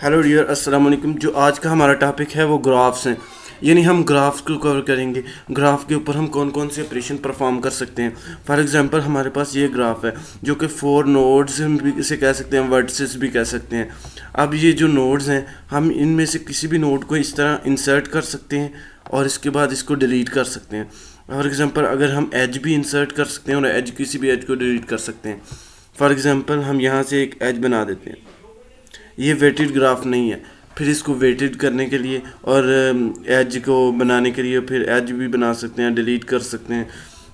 Hello dear, अस्सलाम वालेकुम। जो आज का हमारा टॉपिक है वो ग्राफ्स हैं, यानी हम ग्राफ्स को कवर करेंगे। ग्राफ के ऊपर हम कौन कौन से ऑपरेशन परफॉर्म कर सकते हैं। फॉर एग्जांपल हमारे पास ये ग्राफ है जो कि 4 नोड्स हम भी इसे कह सकते हैं, वर्टिसेस भी कह सकते हैं। अब ये जो नोड्स हैं, हम इनमें से किसी भी नोड को इस तरह इंसर्ट कर सकते हैं और इसके बाद इसको डिलीट कर सकते हैं। फॉर एग्जांपल अगर हम एज भी इंसर्ट कर सकते हैं और एज किसी भी एज को डिलीट कर सकते हैं। फॉर एग्जांपल हम यहाँ से एक एज बना देते हैं। ये वेटेड ग्राफ नहीं है, फिर इसको वेटेड करने के लिए और एज को बनाने के लिए फिर एज भी बना सकते हैं, डिलीट कर सकते हैं।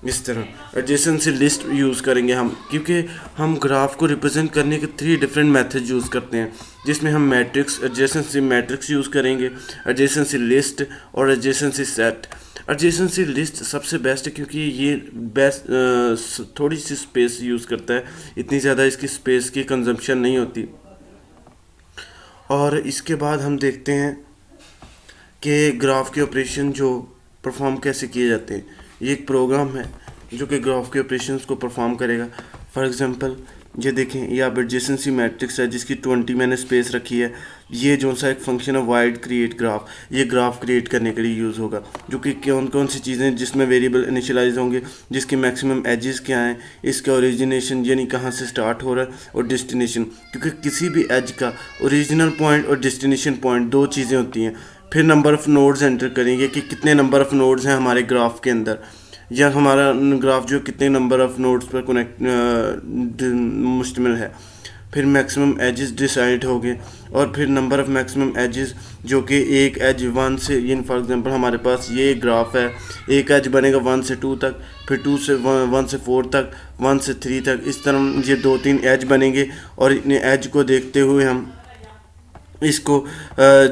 इस तरह एडजेसेंसी लिस्ट यूज़ करेंगे हम, क्योंकि हम ग्राफ को रिप्रेजेंट करने के 3 डिफरेंट मेथड यूज़ करते हैं, जिसमें हम मैट्रिक्स एडजेसेंसी मैट्रिक्स यूज़ करेंगे, एडजेसेंसी लिस्ट और एडजेसेंसी सेट। एडजेसेंसी लिस्ट सबसे बेस्ट है क्योंकि ये बेस्ट थोड़ी सी स्पेस यूज़ करता है, इतनी ज़्यादा इसकी स्पेस की कंजम्पशन नहीं होती। और इसके बाद हम देखते हैं कि ग्राफ के ऑपरेशन जो परफॉर्म कैसे किए जाते हैं। ये एक प्रोग्राम है जो कि ग्राफ के ऑपरेशंस को परफॉर्म करेगा। फॉर एग्जांपल ये देखें, ये आप एडजेसेंसी मैट्रिक्स है जिसकी 20 मैंने स्पेस रखी है। ये जो सा एक फंक्शन है वाइड क्रिएट ग्राफ, ये ग्राफ क्रिएट करने के लिए यूज़ होगा, जो कि कौन कौन सी चीज़ें जिसमें वेरिएबल इनिशियलाइज होंगे, जिसके मैक्सिमम एजेस क्या हैं, इसका ओरिजिनेशन यानी कहाँ से स्टार्ट हो रहा है, और डेस्टिनेशन, क्योंकि किसी भी एज का ओरिजिनल पॉइंट और डेस्टिनेशन पॉइंट 2 चीज़ें होती हैं। फिर नंबर ऑफ़ नोड्स एंटर करेंगे कि कितने नंबर ऑफ़ नोड्स हैं हमारे ग्राफ के अंदर, या हमारा ग्राफ जो कितने नंबर ऑफ़ नोड्स पर मुश्तमिल है। फिर मैक्सिमम एजेस डिसाइड हो गए, और फिर नंबर ऑफ़ मैक्सिमम एजेस जो कि एक एज 1 से, यानी फॉर एग्जांपल हमारे पास ये ग्राफ है, एक एज बनेगा 1 से 2 तक, फिर 2 से 1 से 4 तक, 1 से 3 तक। इस तरह ये 2-3 एज बनेंगे, और इतने एज को देखते हुए हम इसको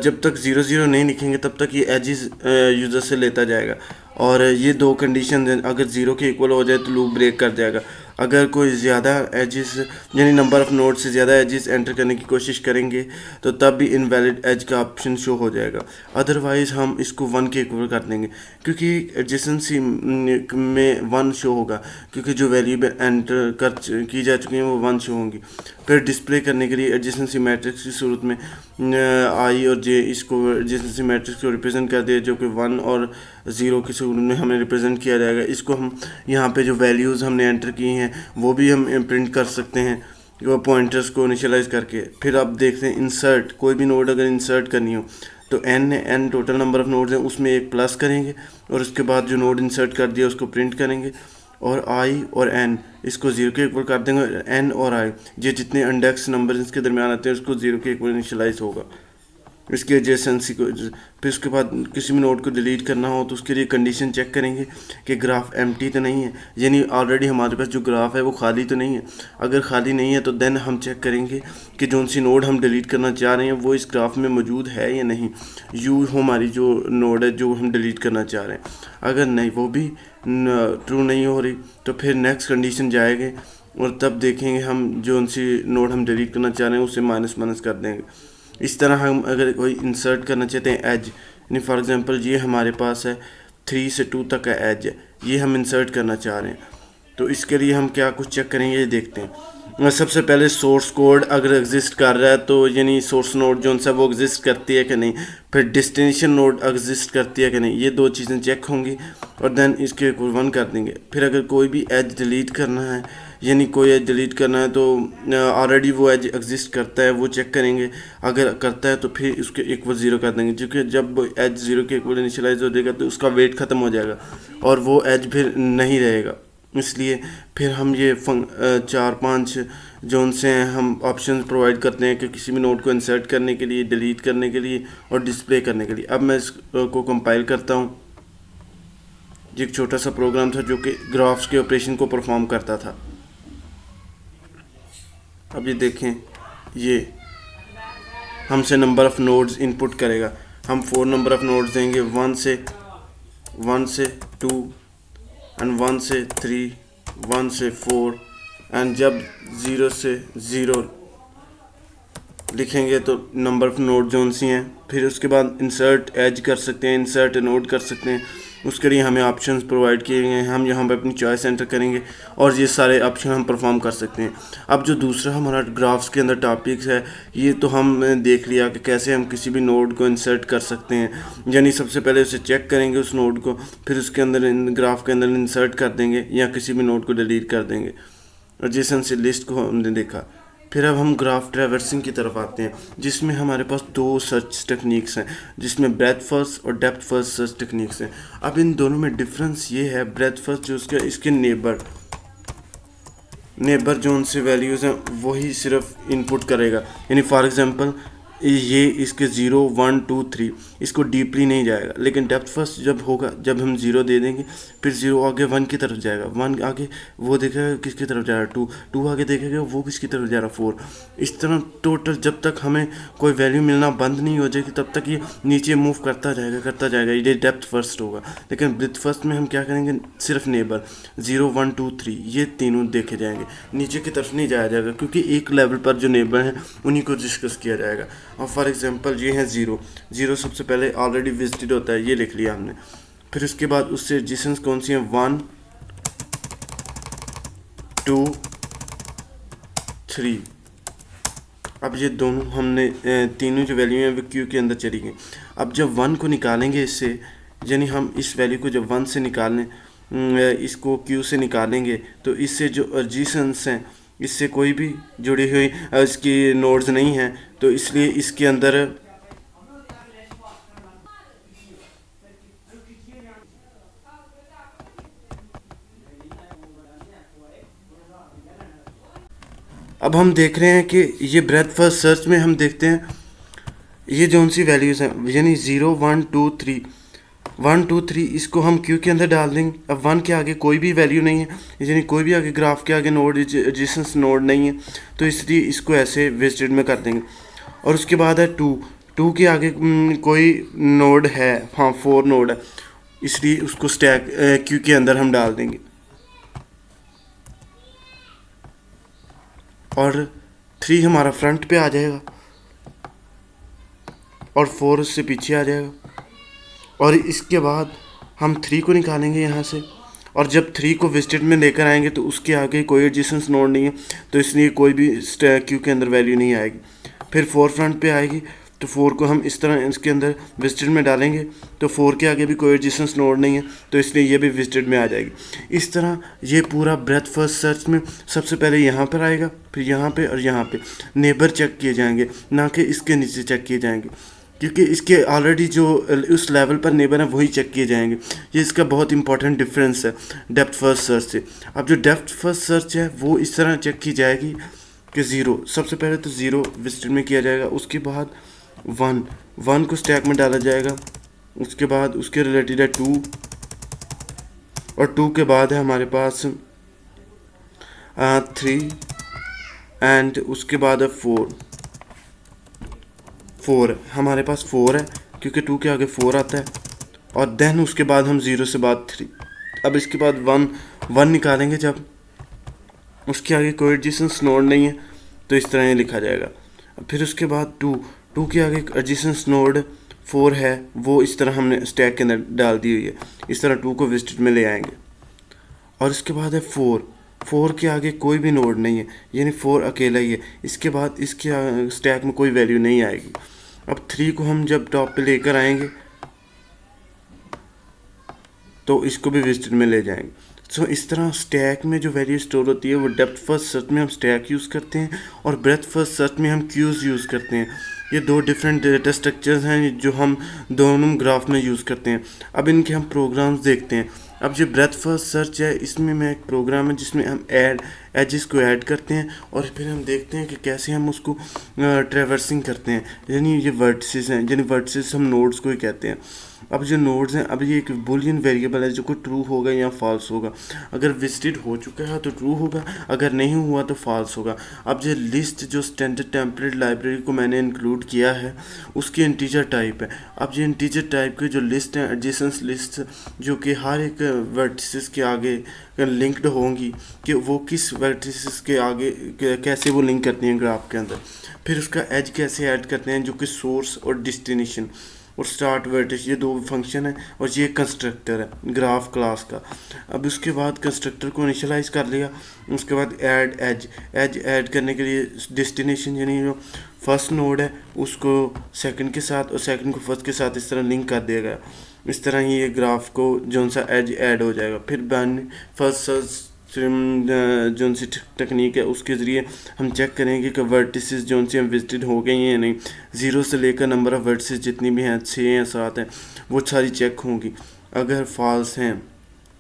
जब तक 0 नहीं लिखेंगे तब तक ये एजेस यूज़र से लेता जाएगा। और ये 2 कंडीशन हैं, अगर 0 के इक्वल हो जाए तो लूप ब्रेक कर जाएगा। अगर कोई ज़्यादा एजेस यानी नंबर ऑफ़ नोड से ज़्यादा एजेस एंटर करने की कोशिश करेंगे तो तब भी इनवैलिड एज का ऑप्शन शो हो जाएगा। अदरवाइज़ हम इसको 1 के इक्वल कर देंगे, क्योंकि एडजेसेंसी में 1 शो होगा, क्योंकि जो वैल्यू एंटर कर की जा चुकी हैं वो 1 शो होंगी। फिर डिस्प्ले करने के लिए एडजेसेंसी मैट्रिक्स की सूरत में आई और जे, इसको एडजेसेंसी मैट्रिक्स को रिप्रेजेंट कर दिया, जो कि 1 और 0 की सूरत में हमें रिप्रेजेंट किया जाएगा। इसको हम यहाँ पे जो वैल्यूज़ हमने एंटर की हैं वो भी हम प्रिंट कर सकते हैं, वो पॉइंटर्स को इनिशियलाइज करके। फिर आप देखते हैं इंसर्ट, कोई भी नोड अगर इंसर्ट करनी हो तो n total number of nodes हैं, उसमें एक प्लस करेंगे और उसके बाद जो नोड इंसर्ट कर दिया उसको प्रिंट करेंगे, और आई और एन इसको 0 के इक्वल कर देंगे। एन और आई ये जितने इंडेक्स नंबर इसके दरमियान आते हैं उसको 0 के इक्वल इनिशियलाइज होगा इसके एडजेसेंसी को। फिर उसके बाद किसी भी नोड को डिलीट करना हो तो उसके लिए कंडीशन चेक करेंगे कि ग्राफ एम्प्टी तो नहीं है, यानी ऑलरेडी हमारे पास जो ग्राफ है वो खाली तो नहीं है। अगर खाली नहीं है तो देन हम चेक करेंगे कि जो सी नोड हम डिलीट करना चाह रहे हैं वो इस ग्राफ में मौजूद है या नहीं। यू हमारी जो नोड है जो हम डिलीट करना चाह रहे हैं, अगर नहीं वो भी ट्रू नहीं हो रही तो फिर नेक्स्ट कंडीशन जाएंगे और तब देखेंगे हम जो सी नोड हम डिलीट करना चाह रहे हैं उसे माइनस कर देंगे। इस तरह हम अगर कोई इंसर्ट करना चाहते हैं एज, यानी फॉर एग्जांपल ये हमारे पास है 3 से 2 तक का एज है, ये हम इंसर्ट करना चाह रहे हैं, तो इसके लिए हम क्या कुछ चेक करेंगे ये देखते हैं। सबसे पहले सोर्स कोड अगर एग्जिस्ट कर रहा है तो यानी सोर्स नोड जो सा वो एग्जिस्ट करती है कि नहीं, फिर डेस्टिनेशन नोड एग्जिस्ट करती है कि नहीं, ये 2 चीज़ें चेक होंगी और देन इसके 1 कर देंगे। फिर अगर कोई भी एज डिलीट करना है, यानी कोई एज डिलीट करना है तो ऑलरेडी वो एज एग्जिस्ट करता है वो चेक करेंगे, अगर करता है तो फिर उसके इक्वल 0 कर देंगे, क्योंकि जब एज 0 के इक्वल इनिशियलाइज हो जाएगा तो उसका वेट ख़त्म हो जाएगा और वो एज फिर नहीं रहेगा। इसलिए फिर हम ये 4-5 जो उनसे हम ऑप्शन प्रोवाइड करते हैं कि किसी भी नोड को इंसर्ट करने के लिए, डिलीट करने के लिए और डिस्प्ले करने के लिए। अब मैं इसको कंपाइल करता हूँ। ये एक छोटा सा प्रोग्राम था जो कि ग्राफ्स के ऑपरेशन को परफॉर्म करता था। अब ये देखें, ये हमसे नंबर ऑफ़ नोड्स इनपुट करेगा। हम 4 नंबर ऑफ़ नोड्स देंगे, 1 से 2 एंड 1 से 3, 1 से 4, एंड जब 0 से 0 लिखेंगे तो नंबर ऑफ़ नोड जोन सी हैं। फिर उसके बाद इंसर्ट एज कर सकते हैं, इंसर्ट नोड कर सकते हैं, उसके लिए हमें ऑप्शंस प्रोवाइड किए गए हैं, हम यहाँ पे अपनी चॉइस एंटर करेंगे और ये सारे ऑप्शन हम परफॉर्म कर सकते हैं। अब जो दूसरा हमारा ग्राफ्स के अंदर टॉपिक्स है, ये तो हम देख लिया कि कैसे हम किसी भी नोड को इंसर्ट कर सकते हैं, यानी सबसे पहले उसे चेक करेंगे उस नोड को, फिर उसके अंदर ग्राफ के अंदर इंसर्ट कर देंगे या किसी भी नोड को डिलीट कर देंगे। एडजेसेंट से लिस्ट को हमने देखा। फिर अब हम ग्राफ ट्रैवर्सिंग की तरफ आते हैं, जिसमें हमारे पास दो सर्च टेक्निक्स हैं, जिसमें ब्रेथ फर्स्ट और डेप्थ फर्स्ट सर्च टेक्निक्स हैं। अब इन दोनों में डिफरेंस ये है, ब्रेथ फर्स्ट जो उसके इसके नेबर जो उनसे वैल्यूज़ हैं वही सिर्फ इनपुट करेगा, यानी फॉर एग्जांपल ये इसके 0 1 2 3 इसको डीपली नहीं जाएगा। लेकिन डेप्थ फर्स्ट जब होगा, जब हम 0 दे देंगे, फिर 0 आगे 1 की तरफ जाएगा, 1 आगे वो देखेगा किसकी तरफ जा रहा है 2, 2 आगे देखेगा वो किसकी तरफ जा रहा है 4। इस तरह टोटल जब तक हमें कोई वैल्यू मिलना बंद नहीं हो जाएगी तब तक ये नीचे मूव करता जाएगा, ये डेप्थ फर्स्ट होगा। लेकिन ब्रेथ फर्स्ट में हम क्या करेंगे, सिर्फ नेबर 0 1 2 3 ये तीनों देखे जाएंगे, नीचे की तरफ नहीं जाया जाएगा, क्योंकि एक लेवल पर जो नेबर हैं उन्हीं को डिस्कस किया जाएगा। और फॉर एग्जांपल ये है 0 सबसे पहले ऑलरेडी विजिटेड होता है, ये लिख लिया हमने। फिर उसके बाद उससे एडजेसेंट्स कौन सी हैं, 1 2 3। अब ये दोनों हमने तीनों जो वैल्यू हैं वो क्यू के अंदर चली गई। अब जब 1 को निकालेंगे इससे, यानी हम इस वैल्यू को जब 1 से निकालें, इसको क्यू से निकालेंगे, तो इससे जो एडजेसेंट्स हैं इससे कोई भी जुड़ी हुई इसकी नोड्स नहीं हैं, तो इसलिए इसके अंदर अब हम देख रहे हैं कि ये ब्रेथ फर्स्ट सर्च में हम देखते हैं ये जौन सी वैल्यूज़ हैं, यानी 0 1 2 3 1 2 3 इसको हम क्यू के अंदर डाल देंगे। अब 1 के आगे कोई भी वैल्यू नहीं है, यानी कोई भी आगे ग्राफ के आगे नोड एडजेसेंट नोड नहीं है, तो इसलिए इसको ऐसे वेस्टेड में कर देंगे। और उसके बाद है 2 के आगे कोई नोड है, हाँ 4 नोड है, इसलिए उसको स्टैक क्यू के अंदर हम डाल देंगे। और 3 हमारा फ्रंट पे आ जाएगा और 4 उससे पीछे आ जाएगा। और इसके बाद हम 3 को निकालेंगे यहाँ से, और जब 3 को विजिटेड में लेकर आएंगे तो उसके आगे कोई एडजेसेंट नोड नहीं है, तो इसलिए कोई भी क्यू के अंदर वैल्यू नहीं आएगी। फिर 4 फ्रंट पे आएगी, तो 4 को हम इस तरह इसके अंदर विजिटेड में डालेंगे, तो 4 के आगे भी कोई एडजेसेंट नोड नहीं है, तो इसलिए ये भी विजिटेड में आ जाएगी। इस तरह ये पूरा ब्रेथ फर्स्ट सर्च में सबसे पहले यहाँ पर आएगा, फिर यहाँ पे और यहाँ पे नेबर चेक किए जाएंगे, ना कि इसके नीचे चेक किए जाएंगे, क्योंकि इसके ऑलरेडी जो उस लेवल पर नेबर हैं वही चेक किए जाएंगे। ये इसका बहुत इंपॉर्टेंट डिफरेंस है डेप्थ फर्स्ट सर्च से। अब जो डेप्थ फर्स्ट सर्च है वो इस तरह चेक की जाएगी कि 0 सबसे पहले तो 0 विजिटेड में किया जाएगा, उसके बाद 1 को स्टैक में डाला जाएगा, उसके बाद उसके रिलेटेड है 2, और 2 के बाद है हमारे पास 3, एंड उसके बाद है 4 हमारे पास 4 है, क्योंकि 2 के आगे 4 आता है, और देन उसके बाद हम 0 से बाद 3। अब इसके बाद 1 निकालेंगे, जब उसके आगे कोई एडजेसेंट नोड नहीं है तो इस तरह ये लिखा जाएगा। फिर उसके बाद 2 के आगे एडजेसेंट नोड 4 है, वो इस तरह हमने स्टैक के अंदर डाल दी हुई है, इस तरह 2 को विजिटेड में ले आएंगे। और इसके बाद है 4 के आगे कोई भी नोड नहीं है, यानी 4 अकेला ही है, इसके बाद इसके स्टैक में कोई वैल्यू नहीं आएगी। अब 3 को हम जब टॉप पे लेकर आएंगे तो इसको भी विजिटेड में ले जाएंगे। सो इस तरह स्टैक में जो वैल्यू स्टोर होती है वो डेप्थ फर्स्ट सर्च में हम स्टैक यूज़ करते हैं, और ब्रेथ फर्स्ट सर्च में हम क्यूज़ यूज़ करते हैं। ये दो डिफरेंट डेटा स्ट्रक्चर्स हैं जो हम दोनों ग्राफ में यूज़ करते हैं। अब इनके हम प्रोग्राम्स देखते हैं। अब जो ब्रेथ फर्स्ट सर्च है, इसमें मैं एक प्रोग्राम है जिसमें हम एजेस को ऐड करते हैं, और फिर हम देखते हैं कि कैसे हम उसको ट्रैवर्सिंग करते हैं, यानी ये वर्टिसेस हैं, यानी वर्टिसेस हम नोड्स को ही कहते हैं। अब जो नोड्स हैं, अब ये एक बुलियन वेरिएबल है जो को ट्रू होगा या फॉल्स होगा। अगर विजिटेड हो चुका है तो ट्रू होगा, अगर नहीं हुआ तो फॉल्स होगा। अब जो लिस्ट जो स्टैंडर्ड टेम्पलेट लाइब्रेरी को मैंने इंक्लूड किया है उसकी इंटीजर टाइप है। अब ये इंटीजर टाइप की जो लिस्ट है, एडजेसेंट लिस्ट, जो कि हर एक वर्टिसेस के आगे लिंक्ड होंगी कि वो किस वर्टिसेस के आगे कैसे वो लिंक करती हैं ग्राफ के अंदर। फिर उसका एज कैसे ऐड करते हैं, जो कि सोर्स और डेस्टिनेशन, और स्टार्ट वर्टिस, ये दो फंक्शन है और ये कंस्ट्रक्टर है ग्राफ क्लास का। अब उसके बाद कंस्ट्रक्टर को इनिशियलाइज कर लिया, उसके बाद ऐड एज ऐड करने के लिए डेस्टिनेशन यानी जो फर्स्ट नोड है उसको सेकंड के साथ और सेकंड को फर्स्ट के साथ इस तरह लिंक कर दिया गया। इस तरह ही ये ग्राफ को जो सा एज ऐड हो जाएगा। फिर फर्स्ट सर्च जो सी टेक्निक है उसके ज़रिए हम चेक करेंगे कि वर्टिसेस जो सी हम विजिटेड हो गई हैं या नहीं। ज़ीरो से लेकर नंबर ऑफ़ वर्टिसेस जितनी भी हैं 6 या 7 हैं वो सारी चेक होंगी, अगर फॉल्स हैं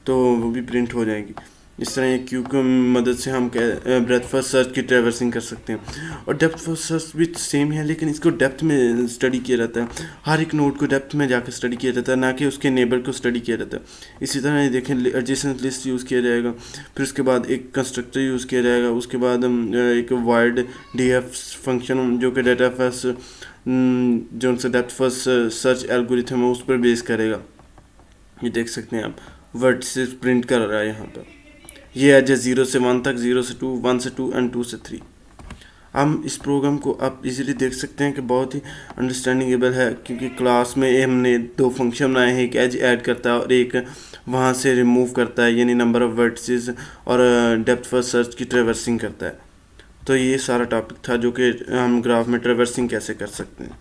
तो वो भी प्रिंट हो जाएगी। इस तरह ये क्यू की मदद से हम ब्रेथ फर्स्ट सर्च की ट्रैवर्सिंग कर सकते हैं। और डेप्थ फर्स्ट सर्च भी सेम है, लेकिन इसको डेप्थ में स्टडी किया जाता है, हर एक नोड को डेप्थ में जाकर स्टडी किया जाता है, ना कि उसके नेबर को स्टडी किया जाता है। इसी तरह ये देखें एडजेसेंट लिस्ट यूज़ किया जाएगा, फिर उसके बाद एक कंस्ट्रक्टर यूज़ किया जाएगा, उसके बाद एक वाइड DF फंक्शन जो कि डेटा फर्स्ट जो उनसे डेप्थ फर्स्ट सर्च एल्गोरिथम है उस पर बेस करेगा। ये देख सकते हैं आप वर्टिसेस प्रिंट कर रहा है यहाँ पर। ये है 0 से 1 तक, 0 से 2, 1 से 2 एंड 2 से 3। हम इस प्रोग्राम को आप इजीली देख सकते हैं कि बहुत ही अंडरस्टैंडिंगेबल है, क्योंकि क्लास में हमने दो फंक्शन बनाए हैं, एक एज ऐड करता है और एक वहाँ से रिमूव करता है यानी नंबर ऑफ़ वर्टिसेस, और डेप्थ फर्स्ट सर्च की ट्रैवर्सिंग करता है। तो ये सारा टॉपिक था जो कि हम ग्राफ में ट्रैवर्सिंग कैसे कर सकते हैं।